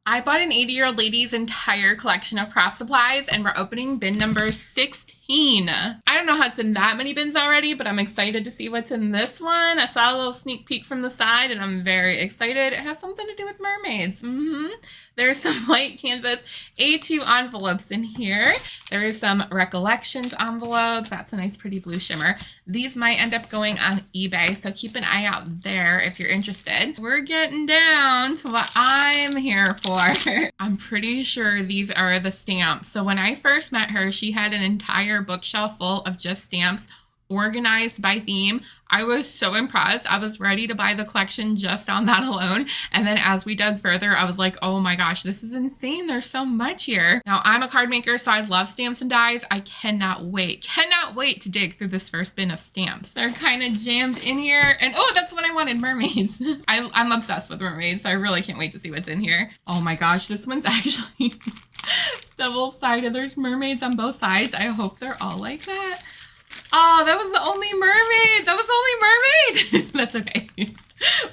I bought an 80-year-old lady's entire collection of craft supplies, and we're opening bin number 16. I don't know how it's been that many bins already, but I'm excited to see what's in this one. I saw a little sneak peek from the side, and I'm very excited. It has something to do with mermaids. There's some white canvas A2 envelopes in here. There's some recollections envelopes. That's a nice pretty blue shimmer. These might end up going on eBay, so keep an eye out there if you're interested. We're getting down to what I'm here for. I'm pretty sure these are the stamps. So when I first met her, she had an entire bookshelf full of just stamps organized by theme. I was so impressed. I was ready to buy the collection just on that alone. And then as we dug further, I was like, oh my gosh, this is insane. There's so much here. Now I'm a card maker, so I love stamps and dies. I cannot wait to dig through this first bin of stamps. They're kind of jammed in here. And oh, that's what I wanted, mermaids. I'm obsessed with mermaids, so I really can't wait to see what's in here. Oh my gosh, this one's actually double-sided. There's mermaids on both sides. I hope they're all like that. Oh, that was the only mermaid. That was the only mermaid. That's okay.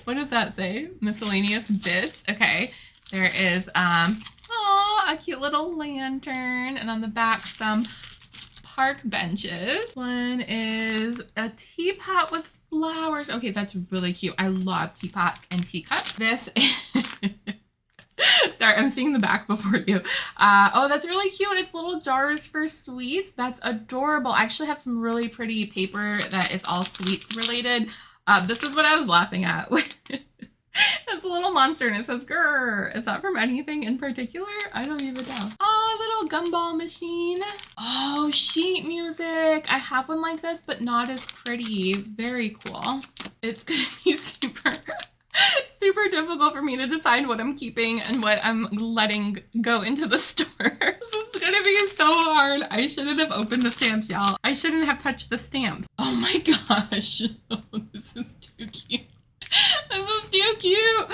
What does that say? Miscellaneous bits. Okay. There is a cute little lantern, and on the back some park benches. One is a teapot with flowers. Okay, that's really cute. I love teapots and teacups. This is sorry, I'm seeing the back before you. Oh, that's really cute. It's little jars for sweets. That's adorable. I actually have some really pretty paper that is all sweets related. This is what I was laughing at. It's a little monster and it says grrr. Is that from anything in particular? I don't even know. Oh, little gumball machine. Oh, sheet music. I have one like this, but not as pretty. Very cool. It's gonna be super difficult for me to decide what I'm keeping and what I'm letting go into the store. This is gonna be so hard. I shouldn't have opened the stamps, y'all. I shouldn't have touched the stamps. Oh my gosh. Oh, this is too cute. This is too cute.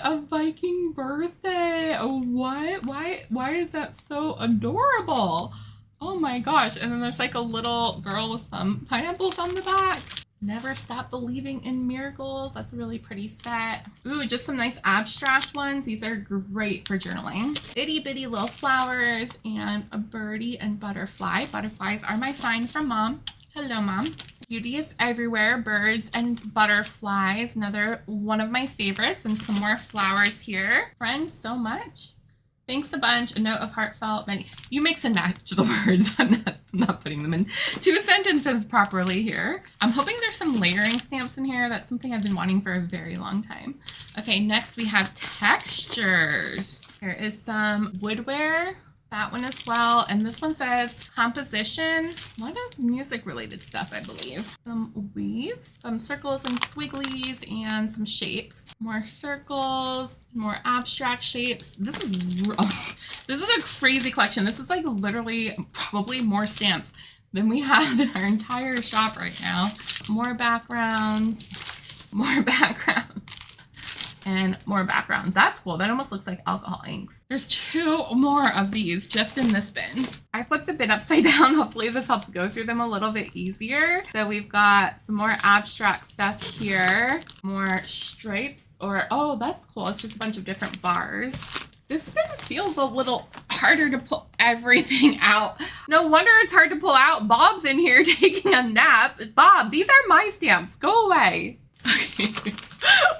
A Viking birthday. Oh, what? Why is that so adorable? Oh my gosh. And then there's like a little girl with some pineapples on the back. Never Stop Believing in Miracles. That's a really pretty set. Ooh, just some nice abstract ones. These are great for journaling. Itty bitty little flowers and a birdie and butterfly. Butterflies are my sign from Mom. Hello, Mom. Beauty is Everywhere, birds and butterflies. Another one of my favorites, and some more flowers here. Friends so much. Thanks a bunch, a note of heartfelt many. You mix and match the words. I'm not putting them in two sentences properly here. I'm hoping there's some layering stamps in here. That's something I've been wanting for a very long time. Okay, next we have textures. Here is some woodware. That one as well. And this one says composition. A lot of music related stuff, I believe. Some weaves, some circles and swigglies, and some shapes. More circles, more abstract shapes. This is a crazy collection. This is like literally probably more stamps than we have in our entire shop right now. More backgrounds, and more backgrounds. That's cool. That almost looks like alcohol inks. There's two more of these just in this bin. I flipped the bin upside down. Hopefully this helps go through them a little bit easier. So we've got some more abstract stuff here. More stripes oh, that's cool. It's just a bunch of different bars. This bin feels a little harder to pull everything out. No wonder it's hard to pull out. Bob's in here taking a nap. Bob, these are my stamps. Go away. Okay.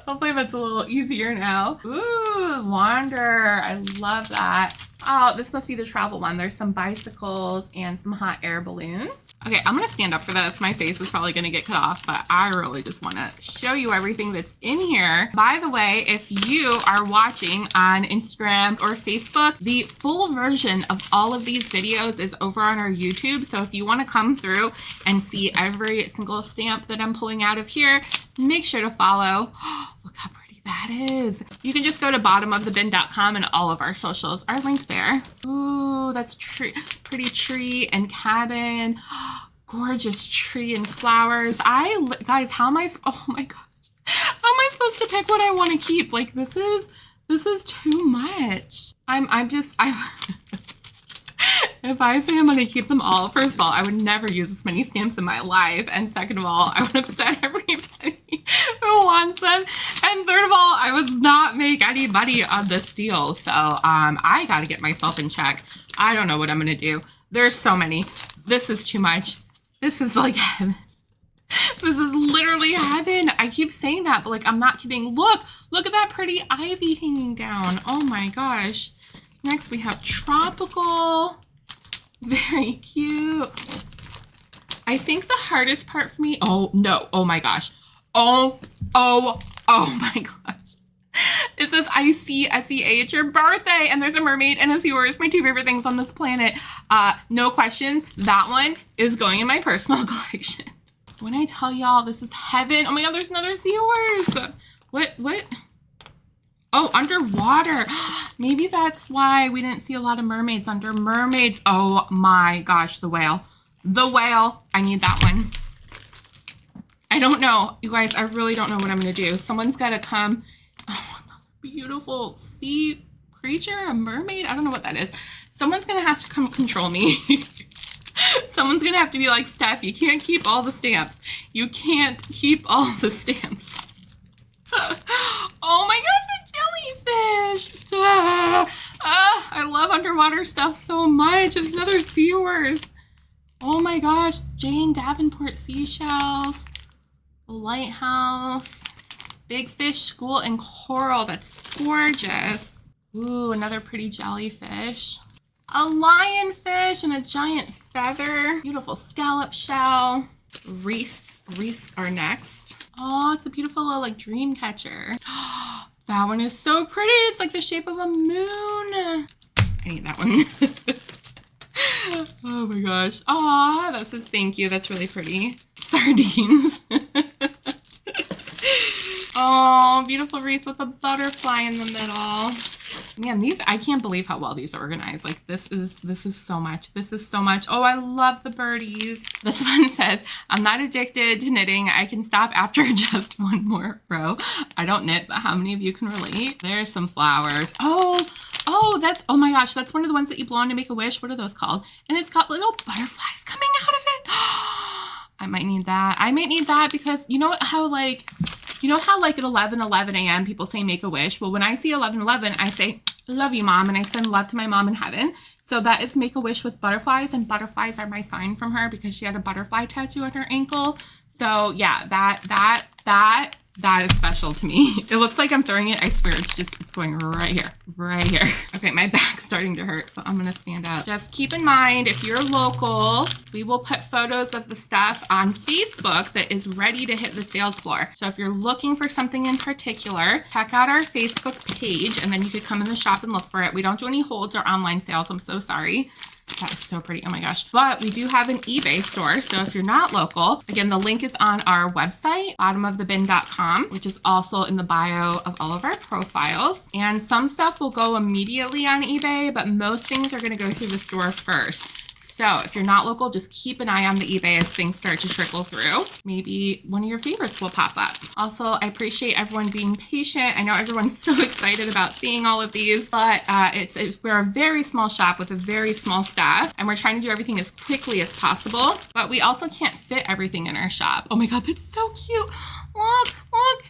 Hopefully that's a little easier now. Ooh, Wander. I love that. Oh, this must be the travel one. There's some bicycles and some hot air balloons. Okay, I'm gonna stand up for this. My face is probably gonna get cut off, but I really just wanna show you everything that's in here. By the way, if you are watching on Instagram or Facebook, the full version of all of these videos is over on our YouTube. So if you wanna come through and see every single stamp that I'm pulling out of here, make sure to follow. Look how pretty that is. You can just go to bottomofthebin.com and all of our socials are linked there. Ooh, that's pretty tree and cabin. Gorgeous tree and flowers. Guys, how am I, oh my gosh. How am I supposed to pick what I want to keep? Like this is too much. If I say I'm going to keep them all, first of all, I would never use this many stamps in my life. And second of all, I would upset everybody who wants them. And third of all, I would not make any money on this deal. So I got to get myself in check. I don't know what I'm going to do. There's so many. This is too much. This is like heaven. This is literally heaven. I keep saying that, but like, I'm not kidding. Look at that pretty ivy hanging down. Oh my gosh. Next we have tropical. Very cute. I think the hardest part for me, oh no, oh my gosh. Oh my gosh. It says, I see SEA, it's your birthday, and there's a mermaid and a seahorse, my two favorite things on this planet. No questions, that one is going in my personal collection. When I tell y'all this is heaven, oh my god, there's another seahorse. What? Oh, underwater. Maybe that's why we didn't see a lot of mermaids under mermaids. Oh my gosh, the whale. The whale, I need that one. I don't know, you guys, I really don't know what I'm gonna do. Someone's gotta come. Oh, another beautiful sea creature, a mermaid? I don't know what that is. Someone's gonna have to come control me. Someone's gonna have to be like, Steph, you can't keep all the stamps. You can't keep all the stamps. Oh my gosh, the jellyfish. I love underwater stuff so much. It's another seahorse. Oh my gosh, Jane Davenport seashells. Lighthouse. Big fish, school, and coral. That's gorgeous. Ooh, another pretty jellyfish. A lionfish and a giant feather. Beautiful scallop shell. Wreaths are next. Oh, it's a beautiful little like dream catcher. That one is so pretty. It's like the shape of a moon. I need that one. Oh my gosh. Aw, that says thank you. That's really pretty. Sardines. Oh, beautiful wreath with a butterfly in the middle. Man, these, I can't believe how well these are organized. Like this is so much. This is so much. Oh, I love the birdies. This one says, I'm not addicted to knitting. I can stop after just one more row. I don't knit, but how many of you can relate? There's some flowers. Oh, that's, oh my gosh, that's one of the ones that you blow on to make a wish. What are those called? And it's got little butterflies coming out of it. I might need that. I might need that because you know how like at 11 a.m. people say make a wish? Well, when I see 11:11, I say, love you, mom. And I send love to my mom in heaven. So that is make a wish with butterflies, and butterflies are my sign from her because she had a butterfly tattoo on her ankle. So yeah, that is special to me. It looks like I'm throwing it. I swear it's going right here, right here. Okay, my back's starting to hurt, so I'm gonna stand up. Just keep in mind, if you're local, we will put photos of the stuff on Facebook that is ready to hit the sales floor. So if you're looking for something in particular, check out our Facebook page, and then you could come in the shop and look for it. We don't do any holds or online sales. I'm so sorry. That is so pretty. Oh my gosh. But we do have an eBay store. So if you're not local, again, the link is on our website, bottomofthebin.com, which is also in the bio of all of our profiles. And some stuff will go immediately on eBay, but most things are going to go through the store first. So if you're not local, just keep an eye on the eBay as things start to trickle through. Maybe one of your favorites will pop up. Also, I appreciate everyone being patient. I know everyone's so excited about seeing all of these, but we're a very small shop with a very small staff, and we're trying to do everything as quickly as possible, but we also can't fit everything in our shop. Oh my God, that's so cute. Look.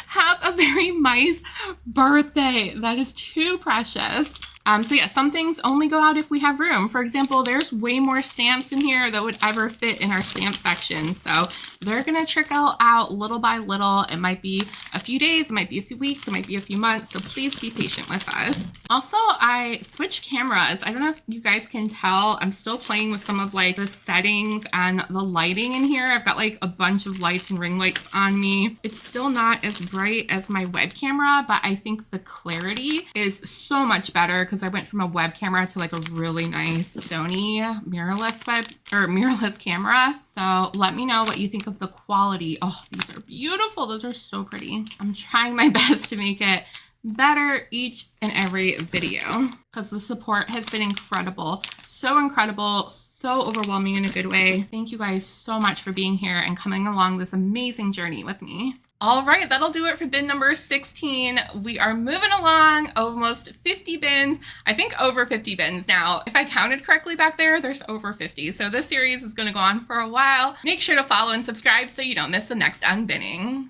Have a very nice birthday. That is too precious. So yeah, some things only go out if we have room. For example, there's way more stamps in here that would ever fit in our stamp section. So they're gonna trickle out little by little. It might be a few days, it might be a few weeks, it might be a few months. So please be patient with us. Also, I switched cameras. I don't know if you guys can tell, I'm still playing with some of like the settings and the lighting in here. I've got like a bunch of lights and ring lights on me. It's still not as bright as my web camera, but I think the clarity is so much better because I went from a web camera to like a really nice Sony mirrorless camera. So let me know what you think of the quality. Oh, these are beautiful. Those are so pretty. I'm trying my best to make it better each and every video because the support has been incredible. So incredible. So overwhelming in a good way. Thank you guys so much for being here and coming along this amazing journey with me. All right, that'll do it for bin number 16. We are moving along, almost 50 bins. I think over 50 bins now. If I counted correctly back there, there's over 50. So this series is gonna go on for a while. Make sure to follow and subscribe so you don't miss the next unbinning.